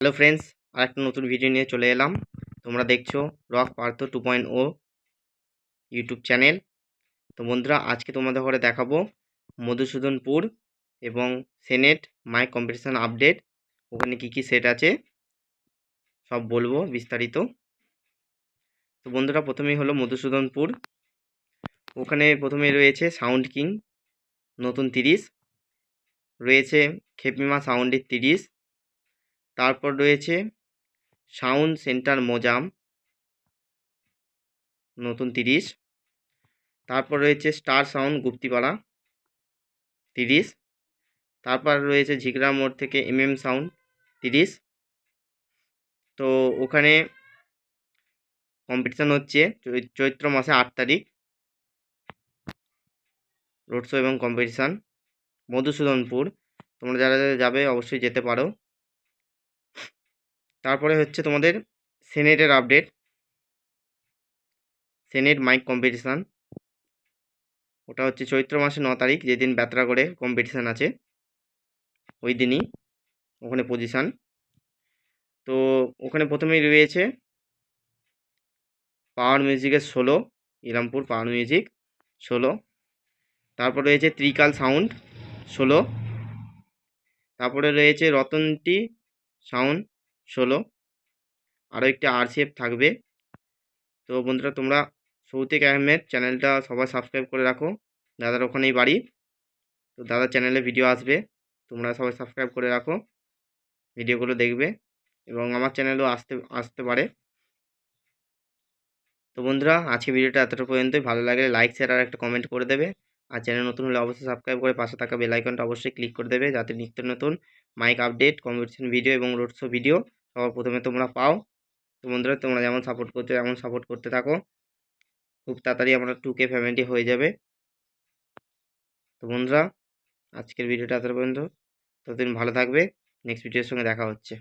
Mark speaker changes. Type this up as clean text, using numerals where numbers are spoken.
Speaker 1: Hello friends, আরেকটা নতুন video নিয়ে চলে এলাম। তোমরা দেখছো রক পার্থ 2.0 ইউটিউব চ্যানেল। তো বন্ধুরা, আজকে তোমাদের ঘরে দেখাবো মধুসূদনপুর এবং সেনেট মাইক কম্পিটিশান আপডেট। ওখানে কি কি সেট আছে সব বলবো বিস্তারিত। তো বন্ধুরা, প্রথমেই হলো মধুসূদনপুর। ওখানে প্রথমে রয়েছে সাউন্ড কিং নতুন 30, রয়েছে খেপিমা সাউন্ডের 30, তারপর রয়েছে সাউন্ড সেন্টার মোজাম নতুন 30, তারপর রয়েছে স্টার সাউন্ড গুপ্তিপাড়া 30, তারপর রয়েছে ঝিগড়া মোড় থেকে সাউন্ড 30। তো ওখানে কম্পিটিশান হচ্ছে চৈত্র মাসে 8 তারিখ, রোড শো এবং কম্পিটিশান মধুসূদনপুর। তোমরা যারা যারা যাবে অবশ্যই যেতে পারো। তারপরে হচ্ছে তোমাদের সেনেটের আপডেট, সেনেট মাইক কম্পিটিশান। ওটা হচ্ছে চৈত্র মাসে 9 তারিখ, যেদিন বেতরাগড়ে কম্পিটিশান আছে ওই দিনই ওখানে পজিশান। তো ওখানে প্রথমেই রয়েছে পাওয়ার মিউজিকের 16, ইরামপুর পাওয়ার মিউজিক 16। তারপর রয়েছে ত্রিকাল সাউন্ড 16, তারপরে রয়েছে রতনটি সাউন্ড 16, আরও একটি আরসিএফ থাকবে। তো বন্ধুরা, তোমরা সৌতিক আহমেদ চ্যানেলটা সবাই সাবস্ক্রাইব করে রাখো, দাদার ওখানেই বাড়ি। তো দাদার চ্যানেলে ভিডিও আসবে, তোমরা সবাই সাবস্ক্রাইব করে রাখো, ভিডিওগুলো দেখবে এবং আমার চ্যানেলেও আসতে পারে। তো বন্ধুরা, আজকে ভিডিওটা এতটা পর্যন্তই। ভালো লাগলে লাইক, শেয়ার আর একটা কমেন্ট করে দেবে। আর চ্যানেল নতুন হলে অবশ্যই সাবস্ক্রাইব করে পাশে থাকা বেল আইকনটা অবশ্যই ক্লিক করে দেবে, যাতে নিত্য নতুন মাইক আপডেট, কম্পিটিশন ভিডিও এবং রোড শো ভিডিও সবার প্রথমে তোমরা পাও। তো বন্ধুরা, তোমরা যেমন সাপোর্ট করছো এমন সাপোর্ট করতে থাকো, খুব তাড়াতাড়ি আমরা 2K ফ্যামিলি হয়ে যাবে। তো বন্ধুরা, আজকের ভিডিওটা এতটা পর্যন্ত। ততদিন ভালো থাকবে, নেক্সট ভিডিওর সঙ্গে দেখা হচ্ছে।